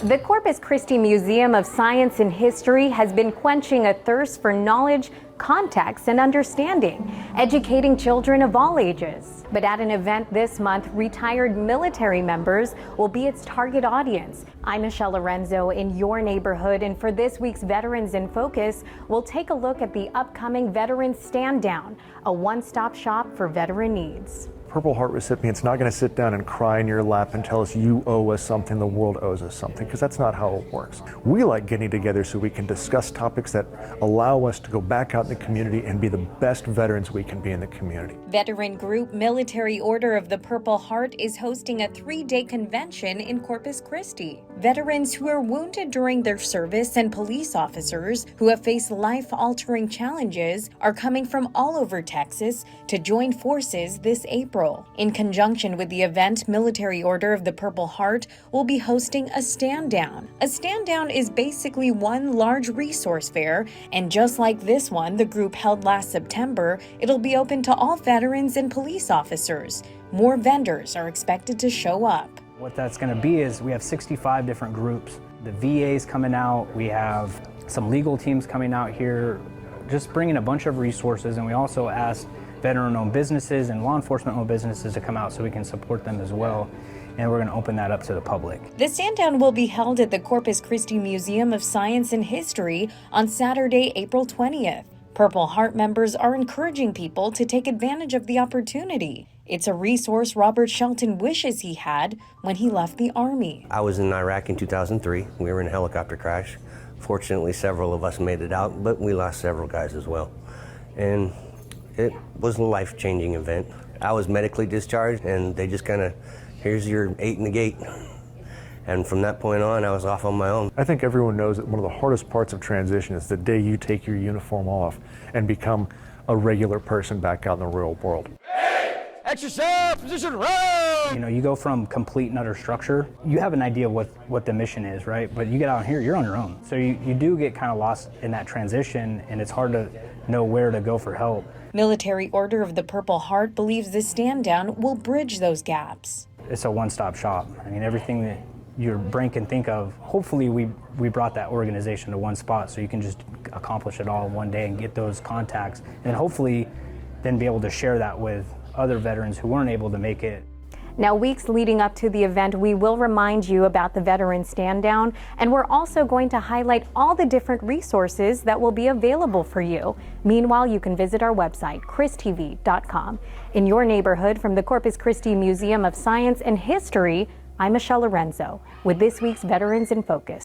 The Corpus Christi Museum of Science and History has been quenching a thirst for knowledge, context, and understanding, educating children of all ages. But at an event this month, retired military members will be its target audience. I'm Michelle Lorenzo in your neighborhood, and for this week's Veterans in Focus, we'll take a look at the upcoming Veterans Stand Down, a one-stop shop for veteran needs. Purple Heart recipient's not going to sit down and cry in your lap and tell us you owe us something, the world owes us something, because that's not how it works. We like getting together so we can discuss topics that allow us to go back out in the community and be the best veterans we can be in the community. Veteran group Military Order of the Purple Heart is hosting a 3-day convention in Corpus Christi. Veterans who are wounded during their service and police officers who have faced life-altering challenges are coming from all over Texas to join forces this April. In conjunction with the event, Military Order of the Purple Heart will be hosting a stand down. A stand down is basically one large resource fair, and just like this one the group held last September, it'll be open to all veterans and police officers. More vendors are expected to show up. What that's going to be is we have 65 different groups. The VA's coming out, we have some legal teams coming out here, just bringing a bunch of resources, and we also asked veteran-owned businesses and law enforcement-owned businesses to come out so we can support them as well. And we're going to open that up to the public. The stand-down will be held at the Corpus Christi Museum of Science and History on Saturday, April 20th. Purple Heart members are encouraging people to take advantage of the opportunity. It's a resource Robert Shelton wishes he had when he left the Army. I was in Iraq in 2003. We were in a helicopter crash. Fortunately, several of us made it out, but we lost several guys as well. And it was a life-changing event. I was medically discharged, and they just kind of, here's your 8 in the gate. And from that point on, I was off on my own. I think everyone knows that one of the hardest parts of transition is the day you take your uniform off and become a regular person back out in the real world. Exercise, position, round! You know, you go from complete and utter structure, you have an idea of what the mission is, right? But you get out here, you're on your own. So you do get kind of lost in that transition, and it's hard to know where to go for help. Military Order of the Purple Heart believes the stand-down will bridge those gaps. It's a one-stop shop. I mean, everything that your brain can think of, hopefully we brought that organization to one spot so you can just accomplish it all in one day and get those contacts, and hopefully then be able to share that with other veterans who weren't able to make it. Now, weeks leading up to the event, we will remind you about the Veteran Stand Down, and we're also going to highlight all the different resources that will be available for you. Meanwhile, you can visit our website, christv.com. In your neighborhood, from the Corpus Christi Museum of Science and History, I'm Michelle Lorenzo with this week's Veterans in Focus.